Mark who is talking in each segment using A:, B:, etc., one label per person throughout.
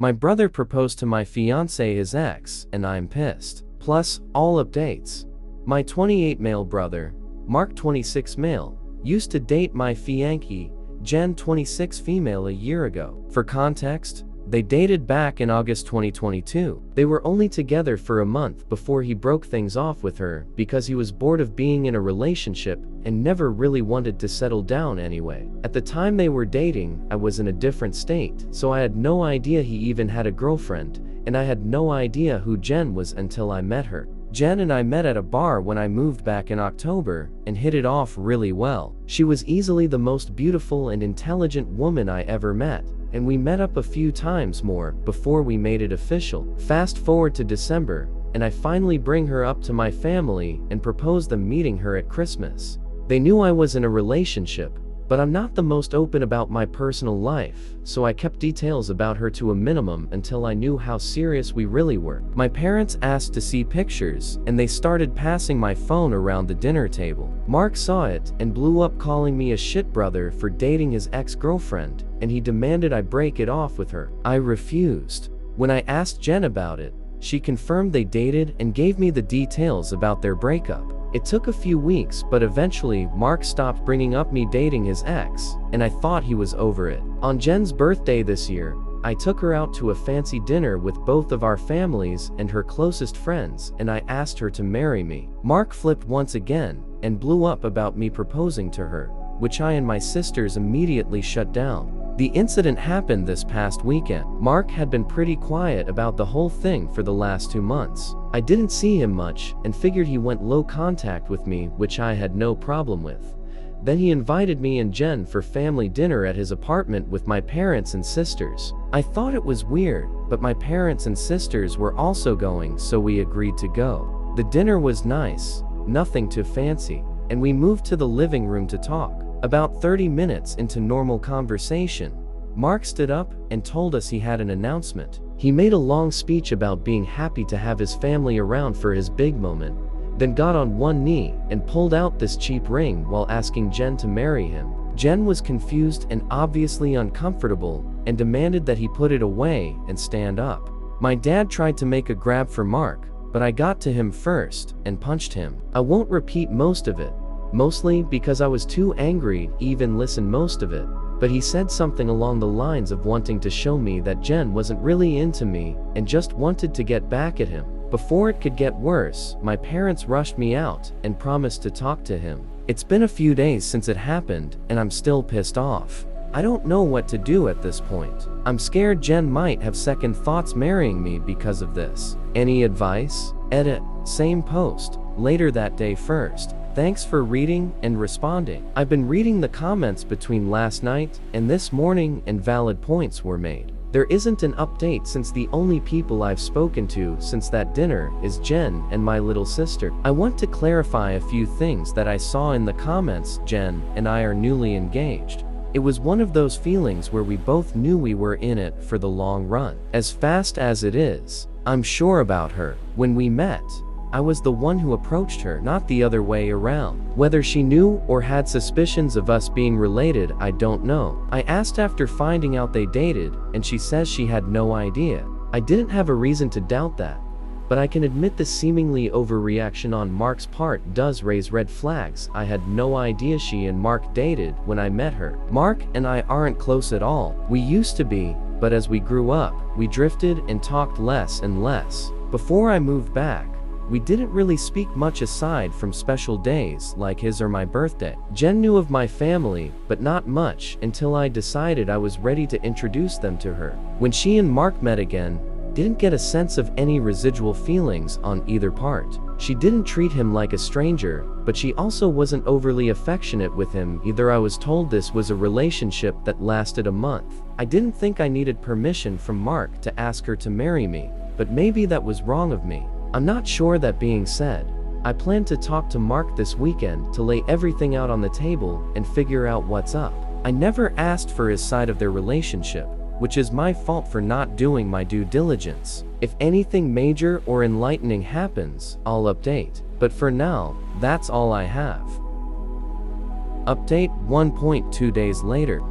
A: My brother proposed to my fiancé, his ex, and I'm pissed. Plus, all updates. My 28 male brother, Mark 26 male, used to date my fiancé, Jen 26 female a year ago. For context, they dated back in August 2022. They were only together for a month before he broke things off with her because he was bored of being in a relationship and never really wanted to settle down anyway. At the time they were dating, I was in a different state, so I had no idea he even had a girlfriend, and I had no idea who Jen was until I met her. Jen and I met at a bar when I moved back in October and hit it off really well. She was easily the most beautiful and intelligent woman I ever met, and we met up a few times more before we made it official. Fast forward to December, and I finally bring her up to my family and propose them meeting her at Christmas. They knew I was in a relationship, but I'm not the most open about my personal life, so I kept details about her to a minimum until I knew how serious we really were. My parents asked to see pictures, and they started passing my phone around the dinner table. Mark saw it and blew up, calling me a shit brother for dating his ex-girlfriend, and he demanded I break it off with her. I refused. When I asked Jen about it, she confirmed they dated and gave me the details about their breakup. It took a few weeks, but eventually Mark stopped bringing up me dating his ex, and I thought he was over it. On Jen's birthday this year, I took her out to a fancy dinner with both of our families and her closest friends, and I asked her to marry me. Mark flipped once again and blew up about me proposing to her, which I and my sisters immediately shut down. The incident happened this past weekend. Mark had been pretty quiet about the whole thing for the last 2 months. I didn't see him much and figured he went low contact with me, which I had no problem with. Then he invited me and Jen for family dinner at his apartment with my parents and sisters. I thought it was weird, but my parents and sisters were also going, so we agreed to go. The dinner was nice, nothing too fancy, and we moved to the living room to talk. About 30 minutes into normal conversation, Mark stood up and told us he had an announcement. He made a long speech about being happy to have his family around for his big moment, then got on one knee and pulled out this cheap ring while asking Jen to marry him. Jen was confused and obviously uncomfortable and demanded that he put it away and stand up. My dad tried to make a grab for Mark, but I got to him first and punched him. I won't repeat most of it, mostly because I was too angry to even listen most of it, but he said something along the lines of wanting to show me that Jen wasn't really into me and just wanted to get back at him. Before it could get worse, my parents rushed me out and promised to talk to him. It's been a few days since it happened, and I'm still pissed off. I don't know what to do at this point. I'm scared Jen might have second thoughts marrying me because of this. Any advice? Edit. Same post. Later that day. First, thanks for reading and responding. I've been reading the comments between last night and this morning, and valid points were made. There isn't an update since the only people I've spoken to since that dinner is Jen and my little sister. I want to clarify a few things that I saw in the comments. Jen and I are newly engaged. It was one of those feelings where we both knew we were in it for the long run. As fast as it is, I'm sure about her. When we met, I was the one who approached her, not the other way around. Whether she knew or had suspicions of us being related, I don't know. I asked after finding out they dated, and she says she had no idea. I didn't have a reason to doubt that, but I can admit the seemingly overreaction on Mark's part does raise red flags. I had no idea she and Mark dated when I met her. Mark and I aren't close at all. We used to be, but as we grew up, we drifted and talked less and less. Before I moved back, we didn't really speak much aside from special days like his or my birthday. Jen knew of my family, but not much until I decided I was ready to introduce them to her. When she and Mark met again, didn't get a sense of any residual feelings on either part. She didn't treat him like a stranger, but she also wasn't overly affectionate with him either. I was told this was a relationship that lasted a month. I didn't think I needed permission from Mark to ask her to marry me, but maybe that was wrong of me. I'm not sure. That being said, I plan to talk to Mark this weekend to lay everything out on the table and figure out what's up. I never asked for his side of their relationship, which is my fault for not doing my due diligence. If anything major or enlightening happens, I'll update. But for now, that's all I have. Update 1.2 days later.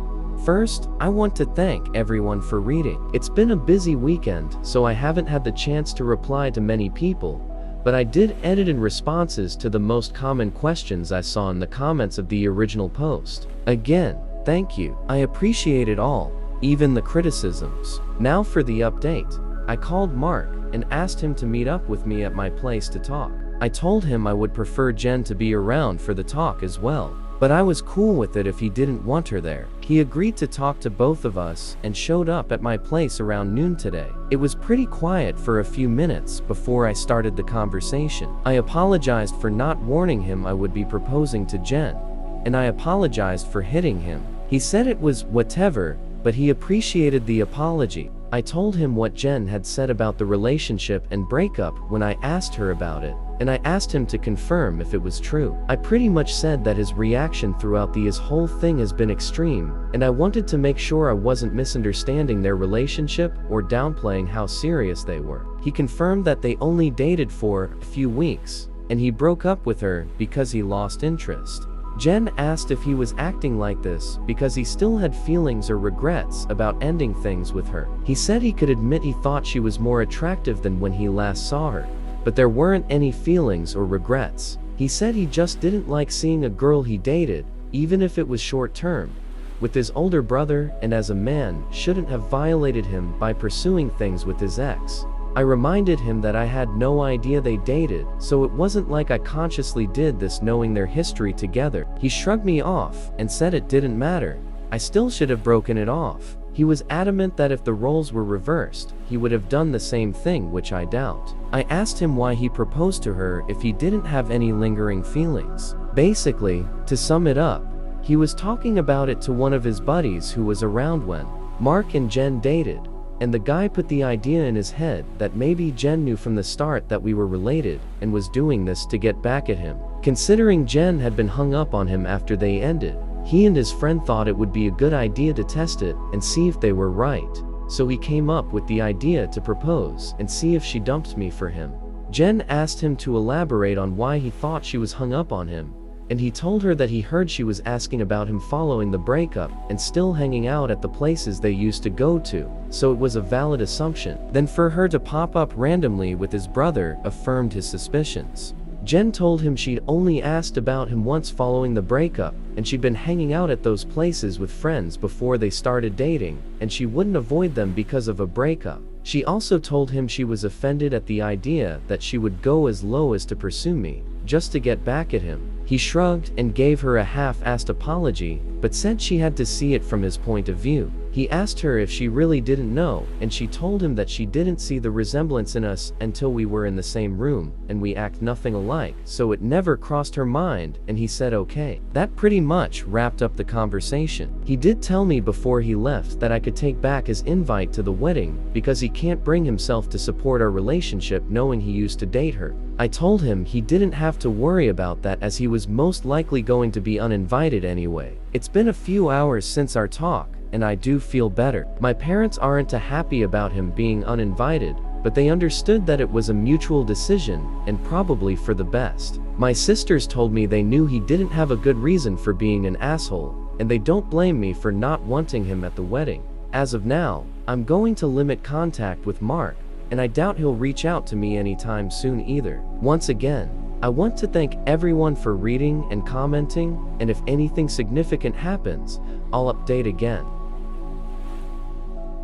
A: First, I want to thank everyone for reading. It's been a busy weekend, so I haven't had the chance to reply to many people, but I did edit in responses to the most common questions I saw in the comments of the original post. Again, thank you. I appreciate it all, even the criticisms. Now for the update. I called Mark and asked him to meet up with me at my place to talk. I told him I would prefer Jen to be around for the talk as well, but I was cool with it if he didn't want her there. He agreed to talk to both of us and showed up at my place around noon today. It was pretty quiet for a few minutes before I started the conversation. I apologized for not warning him I would be proposing to Jen, and I apologized for hitting him. He said it was whatever, but he appreciated the apology. I told him what Jen had said about the relationship and breakup when I asked her about it, and I asked him to confirm if it was true. I pretty much said that his reaction throughout this whole thing has been extreme, and I wanted to make sure I wasn't misunderstanding their relationship or downplaying how serious they were. He confirmed that they only dated for a few weeks, and he broke up with her because he lost interest. Jen asked if he was acting like this because he still had feelings or regrets about ending things with her. He said he could admit he thought she was more attractive than when he last saw her, but there weren't any feelings or regrets. He said he just didn't like seeing a girl he dated, even if it was short term, with his older brother, and as a man, shouldn't have violated him by pursuing things with his ex. I reminded him that I had no idea they dated, so it wasn't like I consciously did this knowing their history together. He shrugged me off and said it didn't matter. I still should have broken it off. He was adamant that if the roles were reversed, he would have done the same thing, which I doubt. I asked him why he proposed to her if he didn't have any lingering feelings. Basically, to sum it up, he was talking about it to one of his buddies who was around when Mark and Jen dated. And the guy put the idea in his head that maybe Jen knew from the start that we were related and was doing this to get back at him. Considering Jen had been hung up on him after they ended, he and his friend thought it would be a good idea to test it and see if they were right. So he came up with the idea to propose and see if she dumped me for him. Jen asked him to elaborate on why he thought she was hung up on him, and he told her that he heard she was asking about him following the breakup and still hanging out at the places they used to go to, so it was a valid assumption. Then for her to pop up randomly with his brother affirmed his suspicions. Jen told him she'd only asked about him once following the breakup, and she'd been hanging out at those places with friends before they started dating, and she wouldn't avoid them because of a breakup. She also told him she was offended at the idea that she would go as low as to pursue me, just to get back at him. He shrugged and gave her a half-assed apology, but said she had to see it from his point of view. He asked her if she really didn't know, and she told him that she didn't see the resemblance in us until we were in the same room, and we act nothing alike, so it never crossed her mind, and he said okay. That pretty much wrapped up the conversation. He did tell me before he left that I could take back his invite to the wedding, because he can't bring himself to support our relationship knowing he used to date her. I told him he didn't have to worry about that as he was most likely going to be uninvited anyway. It's been a few hours since our talk, and I do feel better. My parents aren't happy about him being uninvited, but they understood that it was a mutual decision, and probably for the best. My sisters told me they knew he didn't have a good reason for being an asshole, and they don't blame me for not wanting him at the wedding. As of now, I'm going to limit contact with Mark, and I doubt he'll reach out to me anytime soon either. Once again, I want to thank everyone for reading and commenting, and if anything significant happens, I'll update again.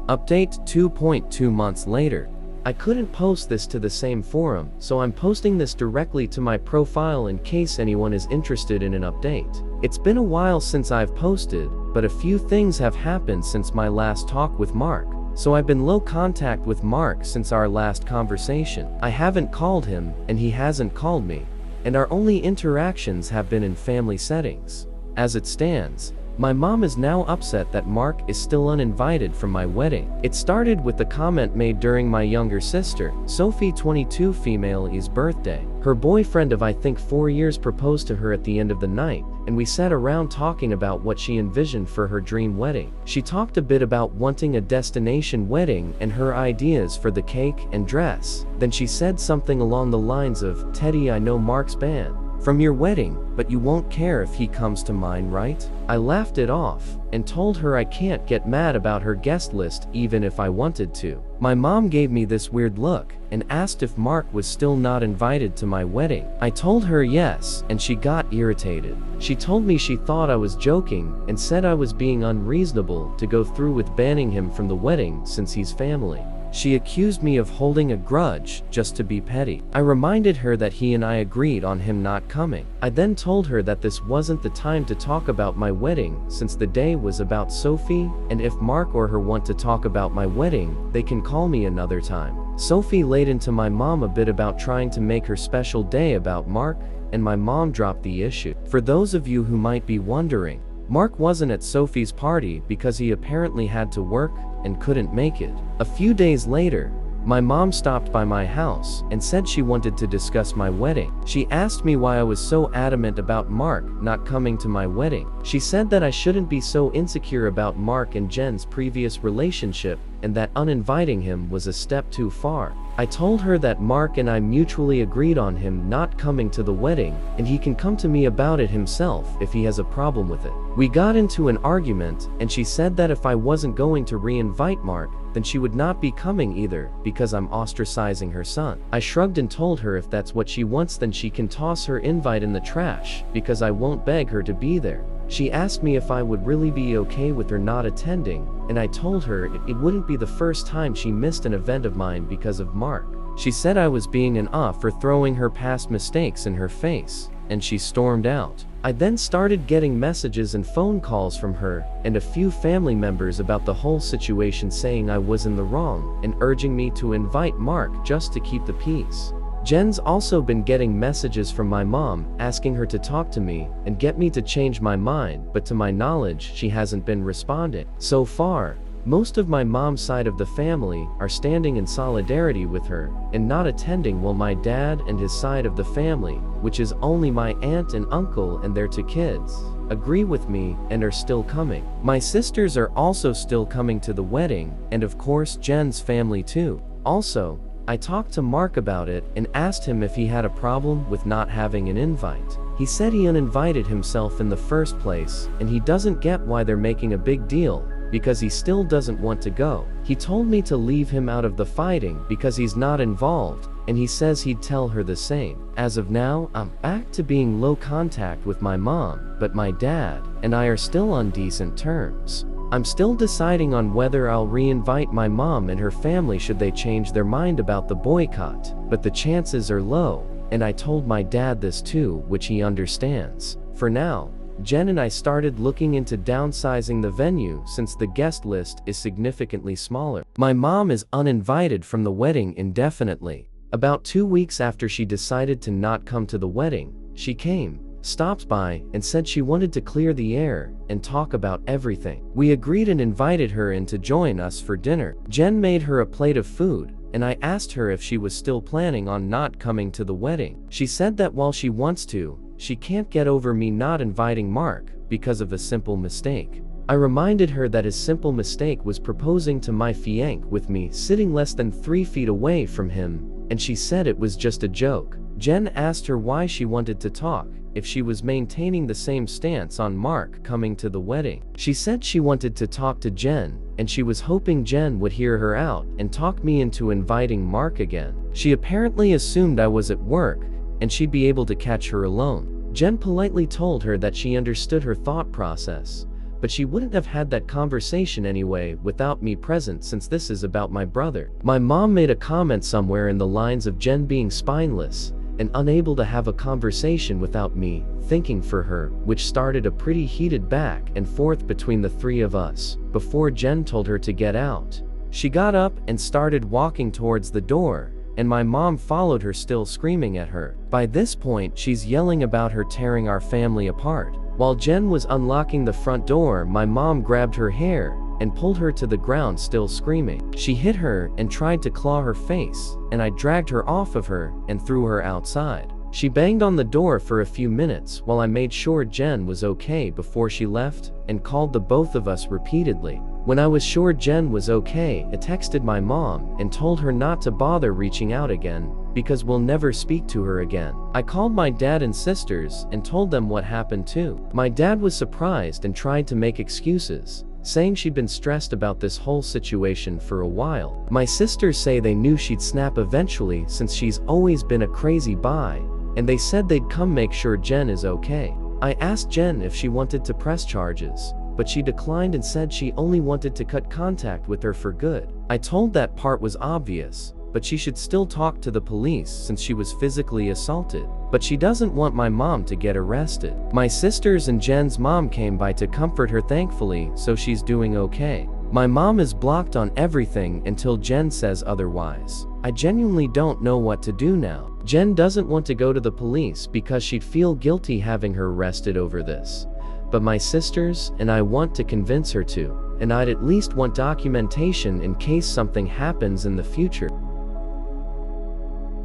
A: Update 2.2 months later. I couldn't post this to the same forum, so I'm posting this directly to my profile in case anyone is interested in an update. It's been a while since I've posted, but a few things have happened since my last talk with Mark. So I've been low contact with Mark since our last conversation. I haven't called him, and he hasn't called me, and our only interactions have been in family settings. As it stands, my mom is now upset that Mark is still uninvited from my wedding. It started with the comment made during my younger sister, Sophie 22 female's birthday. Her boyfriend of I think 4 years proposed to her at the end of the night, and we sat around talking about what she envisioned for her dream wedding. She talked a bit about wanting a destination wedding and her ideas for the cake and dress. Then she said something along the lines of, "Teddy, I know Mark's band. from your wedding, but you won't care if he comes to mine, right? I laughed it off and told her I can't get mad about her guest list even if I wanted to. My mom gave me this weird look and asked if Mark was still not invited to my wedding. I told her yes, and she got irritated. She told me she thought I was joking and said I was being unreasonable to go through with banning him from the wedding since he's family. She accused me of holding a grudge just to be petty. I reminded her that he and I agreed on him not coming. I then told her that this wasn't the time to talk about my wedding since the day was about Sophie, and if Mark or her want to talk about my wedding, they can call me another time. Sophie laid into my mom a bit about trying to make her special day about Mark, and my mom dropped the issue. For those of you who might be wondering, Mark wasn't at Sophie's party because he apparently had to work and couldn't make it. A few days later, my mom stopped by my house and said she wanted to discuss my wedding. She asked me why I was so adamant about Mark not coming to my wedding. She said that I shouldn't be so insecure about Mark and Jen's previous relationship and that uninviting him was a step too far. I told her that Mark and I mutually agreed on him not coming to the wedding, and he can come to me about it himself if he has a problem with it. We got into an argument, and she said that if I wasn't going to re-invite Mark, then she would not be coming either because I'm ostracizing her son. I shrugged and told her if that's what she wants, then she can toss her invite in the trash because I won't beg her to be there. She asked me if I would really be okay with her not attending, and I told her it wouldn't be the first time she missed an event of mine because of Mark. She said I was being an off for throwing her past mistakes in her face, and she stormed out. I then started getting messages and phone calls from her and a few family members about the whole situation, saying I was in the wrong and urging me to invite Mark just to keep the peace. Jen's also been getting messages from my mom asking her to talk to me and get me to change my mind, but to my knowledge she hasn't been responding. So far, most of my mom's side of the family are standing in solidarity with her and not attending, while my dad and his side of the family, which is only my aunt and uncle and their two kids, agree with me and are still coming. My sisters are also still coming to the wedding, and of course Jen's family too. Also, I talked to Mark about it and asked him if he had a problem with not having an invite. He said he uninvited himself in the first place, and he doesn't get why they're making a big deal, because he still doesn't want to go. He told me to leave him out of the fighting because he's not involved, and he says he'd tell her the same. As of now, I'm back to being low contact with my mom, but my dad and I are still on decent terms. I'm still deciding on whether I'll re-invite my mom and her family should they change their mind about the boycott, but the chances are low, and I told my dad this too, which he understands. For now, Jen and I started looking into downsizing the venue since the guest list is significantly smaller. My mom is uninvited from the wedding indefinitely. About 2 weeks after she decided to not come to the wedding, she came, stopped by, and said she wanted to clear the air and talk about everything. We agreed and invited her in to join us for dinner. Jen made her a plate of food, and I asked her if she was still planning on not coming to the wedding. She said that while she wants to, she can't get over me not inviting Mark because of a simple mistake. I reminded her that his simple mistake was proposing to my fiancé with me sitting less than 3 feet away from him, and she said it was just a joke. Jen asked her why she wanted to talk, if she was maintaining the same stance on Mark coming to the wedding. She said she wanted to talk to Jen, and she was hoping Jen would hear her out and talk me into inviting Mark again. She apparently assumed I was at work, and she'd be able to catch her alone. Jen politely told her that she understood her thought process, but she wouldn't have had that conversation anyway without me present since this is about my brother. My mom made a comment somewhere in the lines of Jen being spineless and unable to have a conversation without me thinking for her, which started a pretty heated back and forth between the three of us, before Jen told her to get out. She got up and started walking towards the door, and my mom followed her, still screaming at her. By this point, she's yelling about her tearing our family apart. While Jen was unlocking the front door, my mom grabbed her hair and pulled her to the ground, still screaming. She hit her and tried to claw her face, and I dragged her off of her and threw her outside. She banged on the door for a few minutes while I made sure Jen was okay before she left and called the both of us repeatedly. When I was sure Jen was okay, I texted my mom and told her not to bother reaching out again because we'll never speak to her again. I called my dad and sisters and told them what happened too. My dad was surprised and tried to make excuses, saying she'd been stressed about this whole situation for a while. My sisters say they knew she'd snap eventually since she's always been a crazy bi, and they said they'd come make sure Jen is okay. I asked Jen if she wanted to press charges, but she declined and said she only wanted to cut contact with her for good. I told that part was obvious, but she should still talk to the police since she was physically assaulted. But she doesn't want my mom to get arrested. My sisters and Jen's mom came by to comfort her thankfully, so she's doing okay. My mom is blocked on everything until Jen says otherwise. I genuinely don't know what to do now. Jen doesn't want to go to the police because she'd feel guilty having her arrested over this. But my sisters and I want to convince her to, and I'd at least want documentation in case something happens in the future.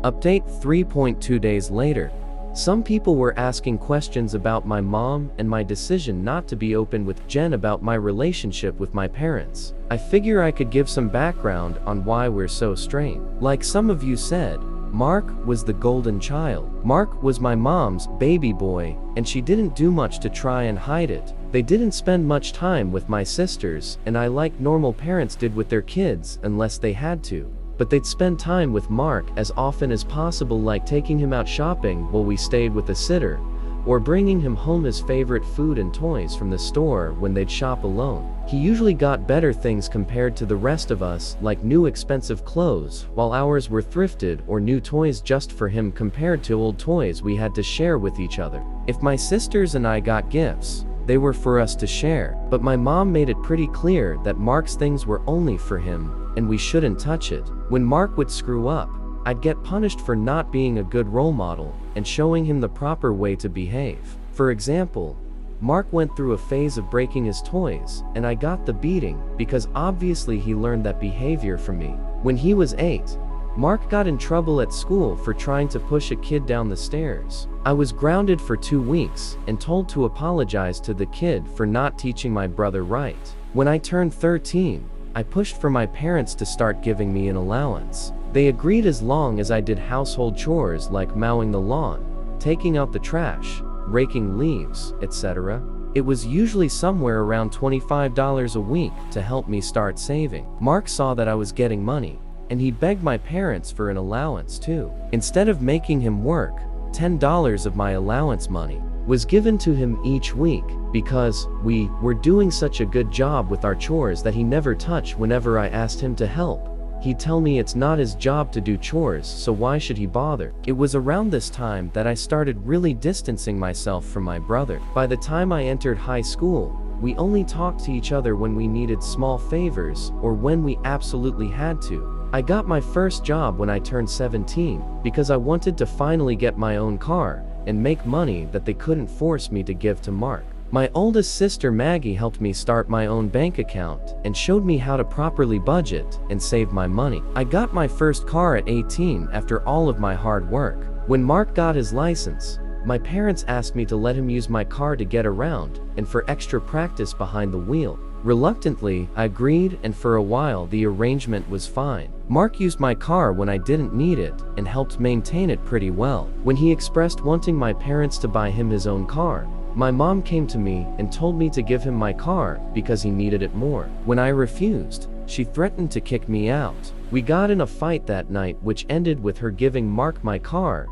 A: Update 3.2 days later. Some people were asking questions about my mom and my decision not to be open with Jen about my relationship with my parents. I figure I could give some background on why we're so strained. Like some of you said, Mark was the golden child. Mark was my mom's baby boy, and she didn't do much to try and hide it. They didn't spend much time with my sisters, and I like normal parents did with their kids unless they had to. But they'd spend time with Mark as often as possible, like taking him out shopping while we stayed with a sitter, or bringing him home his favorite food and toys from the store when they'd shop alone. He usually got better things compared to the rest of us, like new expensive clothes, while ours were thrifted or new toys just for him compared to old toys we had to share with each other. If my sisters and I got gifts, they were for us to share, but my mom made it pretty clear that Mark's things were only for him, and we shouldn't touch it. When Mark would screw up, I'd get punished for not being a good role model and showing him the proper way to behave. For example, Mark went through a phase of breaking his toys, and I got the beating because obviously he learned that behavior from me. When he was 8, Mark got in trouble at school for trying to push a kid down the stairs. I was grounded for 2 weeks and told to apologize to the kid for not teaching my brother right. When I turned 13, I pushed for my parents to start giving me an allowance. They agreed as long as I did household chores like mowing the lawn, taking out the trash, raking leaves, etc. It was usually somewhere around $25 a week to help me start saving. Mark saw that I was getting money, and he begged my parents for an allowance too. Instead of making him work, $10 of my allowance money was given to him each week because we were doing such a good job with our chores that he never touched. Whenever I asked him to help, he'd tell me it's not his job to do chores, so why should he bother? It was around this time that I started really distancing myself from my brother. By the time I entered high school, we only talked to each other when we needed small favors or when we absolutely had to. I got my first job when I turned 17 because I wanted to finally get my own car and make money that they couldn't force me to give to Mark. My oldest sister Maggie helped me start my own bank account and showed me how to properly budget and save my money. I got my first car at 18 after all of my hard work. When Mark got his license, my parents asked me to let him use my car to get around and for extra practice behind the wheel. Reluctantly, I agreed, and for a while the arrangement was fine. Mark used my car when I didn't need it and helped maintain it pretty well. When he expressed wanting my parents to buy him his own car, my mom came to me and told me to give him my car because he needed it more. When I refused, she threatened to kick me out. We got in a fight that night, which ended with her giving Mark my car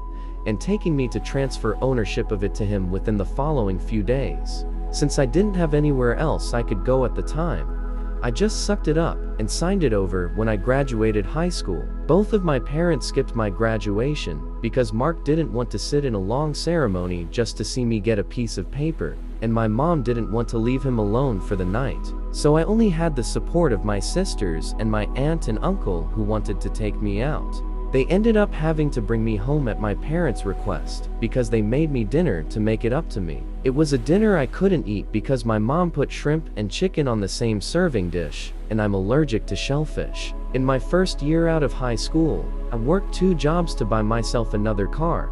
A: and taking me to transfer ownership of it to him within the following few days. Since I didn't have anywhere else I could go at the time, I just sucked it up and signed it over when I graduated high school. Both of my parents skipped my graduation because Mark didn't want to sit in a long ceremony just to see me get a piece of paper, and my mom didn't want to leave him alone for the night. So I only had the support of my sisters and my aunt and uncle who wanted to take me out. They ended up having to bring me home at my parents' request because they made me dinner to make it up to me. It was a dinner I couldn't eat because my mom put shrimp and chicken on the same serving dish, and I'm allergic to shellfish. In my first year out of high school, I worked 2 jobs to buy myself another car,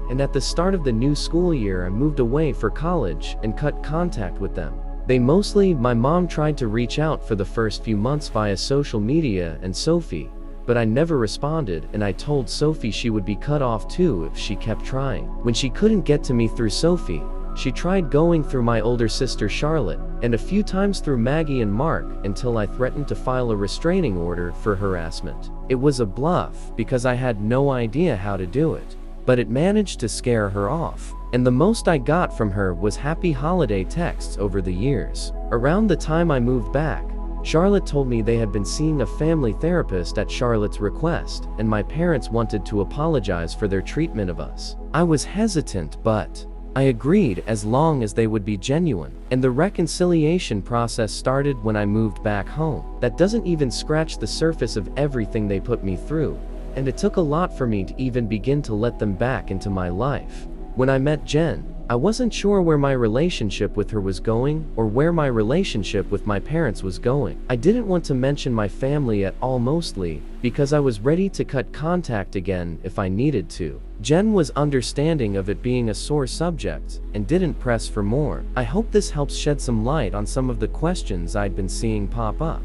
A: and at the start of the new school year I moved away for college and cut contact with them. My mom tried to reach out for the first few months via social media and Sophie, but I never responded, and I told Sophie she would be cut off too if she kept trying. When she couldn't get to me through Sophie, she tried going through my older sister Charlotte, and a few times through Maggie and Mark, until I threatened to file a restraining order for harassment. It was a bluff because I had no idea how to do it, but it managed to scare her off. And the most I got from her was happy holiday texts over the years. Around the time I moved back, Charlotte told me they had been seeing a family therapist at Charlotte's request, and my parents wanted to apologize for their treatment of us. I was hesitant, but I agreed as long as they would be genuine. And the reconciliation process started when I moved back home. That doesn't even scratch the surface of everything they put me through, and it took a lot for me to even begin to let them back into my life. When I met Jen, I wasn't sure where my relationship with her was going or where my relationship with my parents was going. I didn't want to mention my family at all, mostly because I was ready to cut contact again if I needed to. Jen was understanding of it being a sore subject and didn't press for more. I hope this helps shed some light on some of the questions I'd been seeing pop up.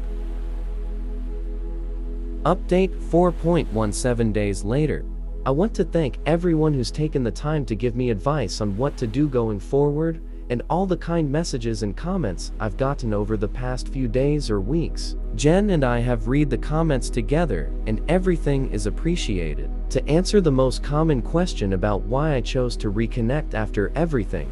A: Update 4.17 days later. I want to thank everyone who's taken the time to give me advice on what to do going forward, and all the kind messages and comments I've gotten over the past few days or weeks. Jen and I have read the comments together, and everything is appreciated. To answer the most common question about why I chose to reconnect after everything,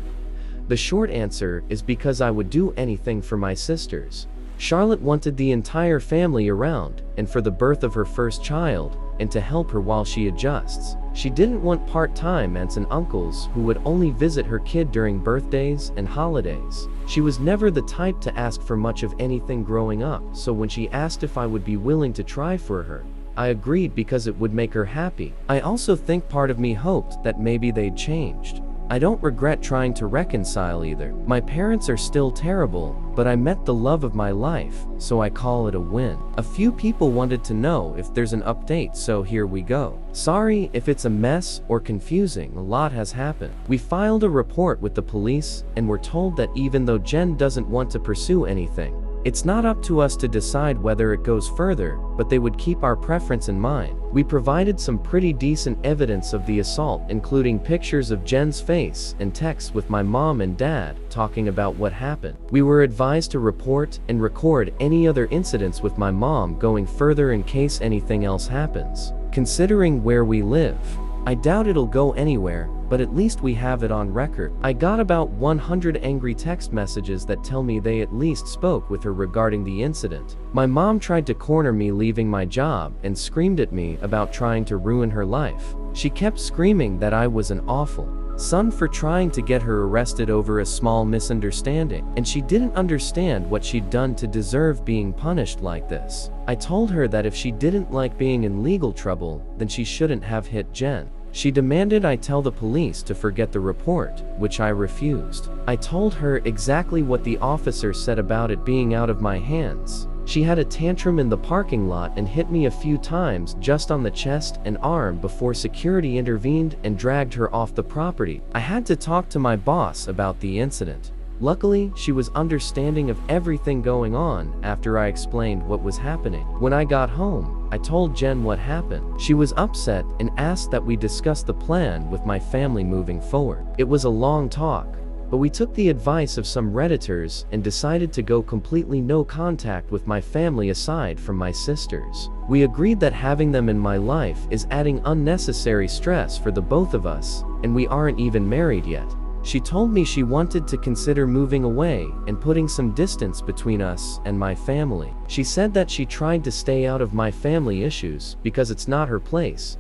A: the short answer is because I would do anything for my sisters. Charlotte wanted the entire family around, and for the birth of her first child, and to help her while she adjusts. She didn't want part-time aunts and uncles who would only visit her kid during birthdays and holidays. She was never the type to ask for much of anything growing up, so when she asked if I would be willing to try for her, I agreed because it would make her happy. I also think part of me hoped that maybe they'd changed. I don't regret trying to reconcile either. My parents are still terrible, but I met the love of my life, so I call it a win. A few people wanted to know if there's an update, so here we go. Sorry if it's a mess or confusing, a lot has happened. We filed a report with the police and were told that even though Jen doesn't want to pursue anything, it's not up to us to decide whether it goes further, but they would keep our preference in mind. We provided some pretty decent evidence of the assault, including pictures of Jen's face and texts with my mom and dad talking about what happened. We were advised to report and record any other incidents with my mom going further in case anything else happens. Considering where we live, I doubt it'll go anywhere, but at least we have it on record. I got about 100 angry text messages that tell me they at least spoke with her regarding the incident. My mom tried to corner me leaving my job and screamed at me about trying to ruin her life. She kept screaming that I was an awful son for trying to get her arrested over a small misunderstanding, and she didn't understand what she'd done to deserve being punished like this. I told her that if she didn't like being in legal trouble, then she shouldn't have hit Jen. She demanded I tell the police to forget the report, which I refused. I told her exactly what the officer said about it being out of my hands. She had a tantrum in the parking lot and hit me a few times just on the chest and arm before security intervened and dragged her off the property. I had to talk to my boss about the incident. Luckily, she was understanding of everything going on after I explained what was happening. When I got home, I told Jen what happened. She was upset and asked that we discuss the plan with my family moving forward. It was a long talk, but we took the advice of some Redditors and decided to go completely no contact with my family aside from my sisters. We agreed that having them in my life is adding unnecessary stress for the both of us, and we aren't even married yet. She told me she wanted to consider moving away and putting some distance between us and my family. She said that she tried to stay out of my family issues because it's not her place,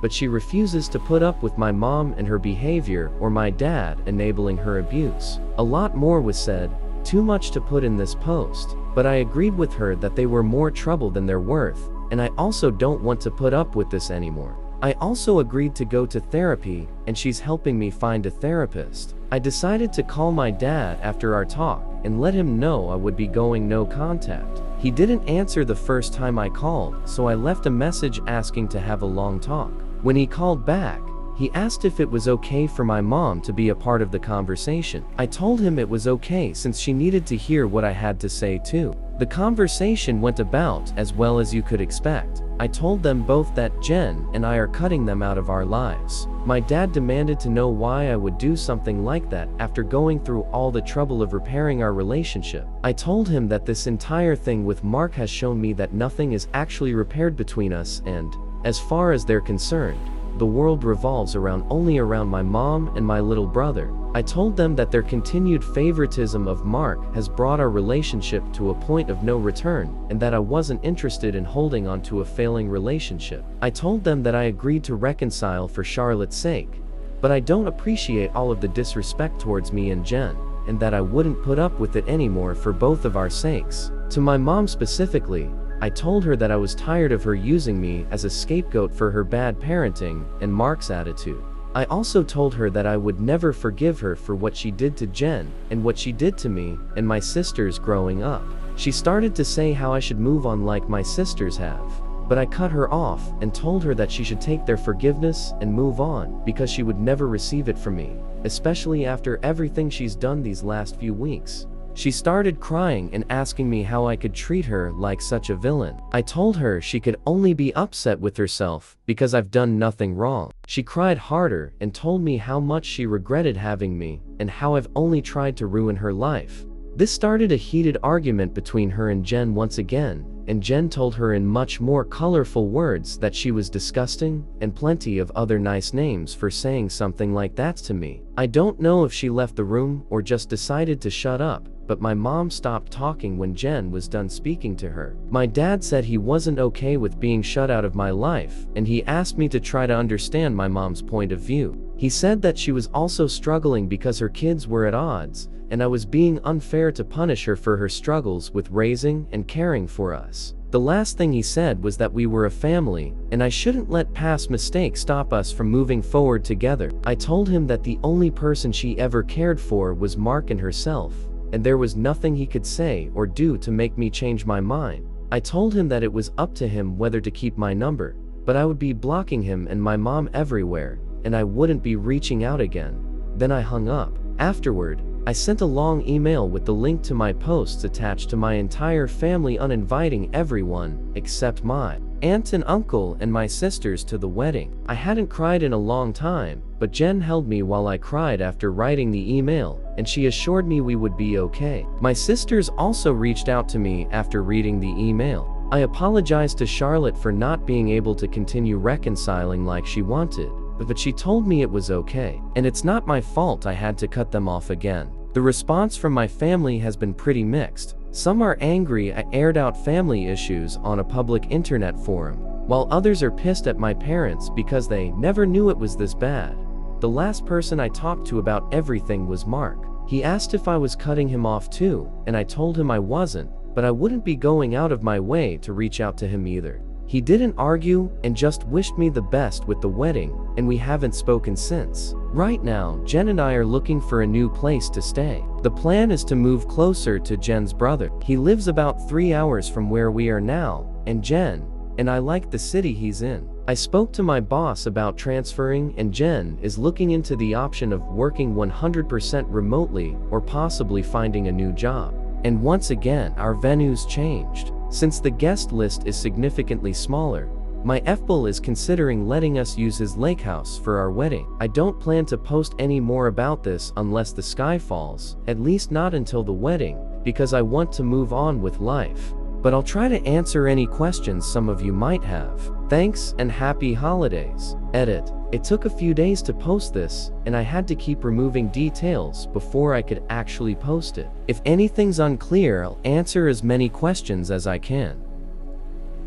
A: but she refuses to put up with my mom and her behavior or my dad enabling her abuse. A lot more was said, too much to put in this post, but I agreed with her that they were more trouble than they're worth, and I also don't want to put up with this anymore. I also agreed to go to therapy, and she's helping me find a therapist. I decided to call my dad after our talk and let him know I would be going no contact. He didn't answer the first time I called, so I left a message asking to have a long talk. When he called back, he asked if it was okay for my mom to be a part of the conversation. I told him it was okay since she needed to hear what I had to say too. The conversation went about as well as you could expect. I told them both that Jen and I are cutting them out of our lives. My dad demanded to know why I would do something like that after going through all the trouble of repairing our relationship. I told him that this entire thing with Mark has shown me that nothing is actually repaired between us, and, as far as they're concerned, the world revolves only around my mom and my little brother. I told them that their continued favoritism of Mark has brought our relationship to a point of no return, and that I wasn't interested in holding on to a failing relationship. I told them that I agreed to reconcile for Charlotte's sake, but I don't appreciate all of the disrespect towards me and Jen, and that I wouldn't put up with it anymore for both of our sakes. To my mom specifically, I told her that I was tired of her using me as a scapegoat for her bad parenting and Mark's attitude. I also told her that I would never forgive her for what she did to Jen and what she did to me and my sisters growing up. She started to say how I should move on like my sisters have, but I cut her off and told her that she should take their forgiveness and move on because she would never receive it from me, especially after everything she's done these last few weeks. She started crying and asking me how I could treat her like such a villain. I told her she could only be upset with herself because I've done nothing wrong. She cried harder and told me how much she regretted having me and how I've only tried to ruin her life. This started a heated argument between her and Jen once again, and Jen told her in much more colorful words that she was disgusting and plenty of other nice names for saying something like that to me. I don't know if she left the room or just decided to shut up, but my mom stopped talking when Jen was done speaking to her. My dad said he wasn't okay with being shut out of my life, and he asked me to try to understand my mom's point of view. He said that she was also struggling because her kids were at odds, and I was being unfair to punish her for her struggles with raising and caring for us. The last thing he said was that we were a family, and I shouldn't let past mistakes stop us from moving forward together. I told him that the only person she ever cared for was Mark and herself, and there was nothing he could say or do to make me change my mind. I told him that it was up to him whether to keep my number, but I would be blocking him and my mom everywhere, and I wouldn't be reaching out again. Then I hung up. Afterward, I sent a long email with the link to my posts attached to my entire family, uninviting everyone except my aunt and uncle and my sisters to the wedding. I hadn't cried in a long time, but Jen held me while I cried after writing the email, and she assured me we would be okay. My sisters also reached out to me after reading the email. I apologized to Charlotte for not being able to continue reconciling like she wanted, but she told me it was okay, and it's not my fault I had to cut them off again. The response from my family has been pretty mixed. Some are angry I aired out family issues on a public internet forum, while others are pissed at my parents because they never knew it was this bad. The last person I talked to about everything was Mark. He asked if I was cutting him off too, and I told him I wasn't, but I wouldn't be going out of my way to reach out to him either. He didn't argue and just wished me the best with the wedding, and we haven't spoken since. Right now, Jen and I are looking for a new place to stay. The plan is to move closer to Jen's brother. He lives about 3 hours from where we are now, and Jen and I like the city he's in. I spoke to my boss about transferring, and Jen is looking into the option of working 100% remotely or possibly finding a new job. And once again, our venue's changed. Since the guest list is significantly smaller, my FBL is considering letting us use his lake house for our wedding. I don't plan to post any more about this unless the sky falls, at least not until the wedding, because I want to move on with life. But I'll try to answer any questions some of you might have. Thanks and happy holidays. Edit. It took a few days to post this, and I had to keep removing details before I could actually post it. If anything's unclear, I'll answer as many questions as I can.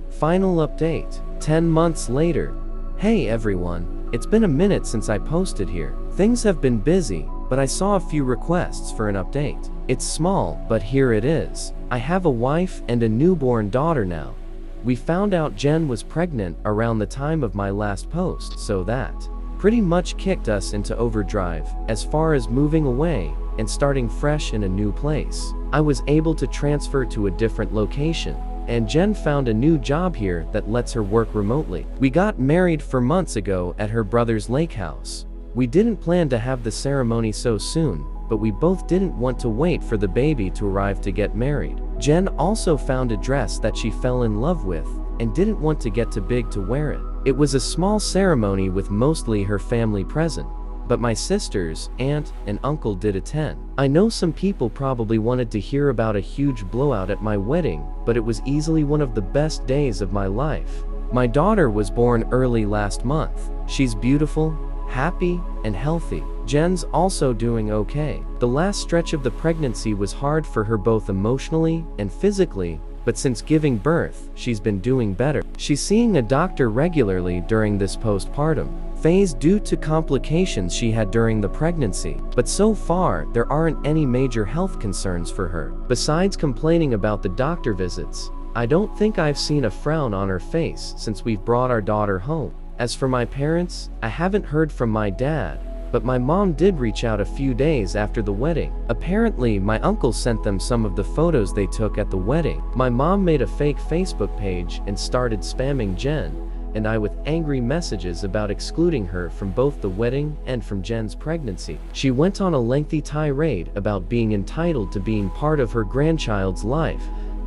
A: Final update. 10 months later. Hey everyone, it's been a minute since I posted here. Things have been busy, but I saw a few requests for an update. It's small, but here it is. I have a wife and a newborn daughter now. We found out Jen was pregnant around the time of my last post, so that pretty much kicked us into overdrive as far as moving away and starting fresh in a new place. I was able to transfer to a different location, and Jen found a new job here that lets her work remotely. We got married 4 months ago at her brother's lake house. We didn't plan to have the ceremony so soon, but we both didn't want to wait for the baby to arrive to get married. Jen also found a dress that she fell in love with and didn't want to get too big to wear it. It was a small ceremony with mostly her family present, but my sisters, aunt, and uncle did attend. I know some people probably wanted to hear about a huge blowout at my wedding, but it was easily one of the best days of my life. My daughter was born early last month. She's beautiful, happy, and healthy. Jen's also doing okay. The last stretch of the pregnancy was hard for her both emotionally and physically, but since giving birth, she's been doing better. She's seeing a doctor regularly during this postpartum phase due to complications she had during the pregnancy, but so far, there aren't any major health concerns for her. Besides complaining about the doctor visits, I don't think I've seen a frown on her face since we've brought our daughter home. As for my parents, I haven't heard from my dad, but my mom did reach out a few days after the wedding. Apparently, my uncle sent them some of the photos they took at the wedding. My mom made a fake Facebook page and started spamming Jen and I with angry messages about excluding her from both the wedding and from Jen's pregnancy. She went on a lengthy tirade about being entitled to being part of her grandchild's life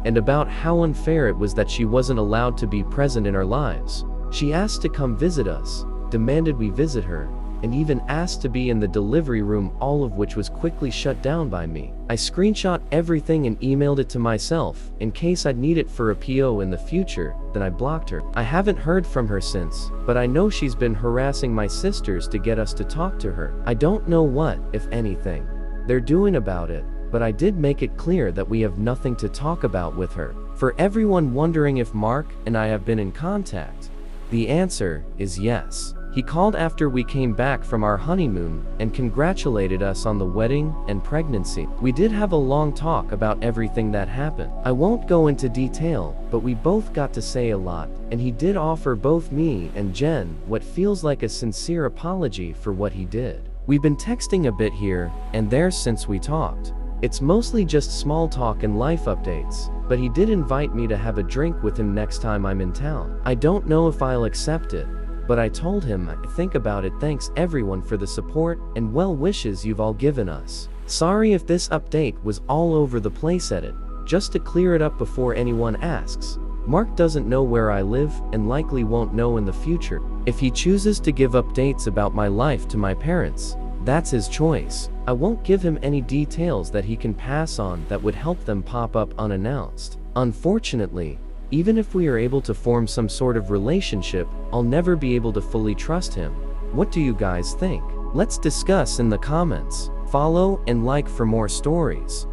A: and about how unfair it was that she wasn't allowed to be present in our lives. She asked to come visit us, demanded we visit her, and even asked to be in the delivery room, all of which was quickly shut down by me. I screenshot everything and emailed it to myself, in case I'd need it for a PO in the future, then I blocked her. I haven't heard from her since, but I know she's been harassing my sisters to get us to talk to her. I don't know what, if anything, they're doing about it, but I did make it clear that we have nothing to talk about with her. For everyone wondering if Mark and I have been in contact, the answer is yes. He called after we came back from our honeymoon and congratulated us on the wedding and pregnancy. We did have a long talk about everything that happened. I won't go into detail, but we both got to say a lot, and he did offer both me and Jen what feels like a sincere apology for what he did. We've been texting a bit here and there since we talked. It's mostly just small talk and life updates, but he did invite me to have a drink with him next time I'm in town. I don't know if I'll accept it, but I told him I'd think about it. Thanks everyone for the support and well wishes you've all given us. Sorry if this update was all over the place. Edit. Just to clear it up before anyone asks, Mark doesn't know where I live and likely won't know in the future. If he chooses to give updates about my life to my parents, that's his choice. I won't give him any details that he can pass on that would help them pop up unannounced. Unfortunately, even if we are able to form some sort of relationship, I'll never be able to fully trust him. What do you guys think? Let's discuss in the comments. Follow and like for more stories.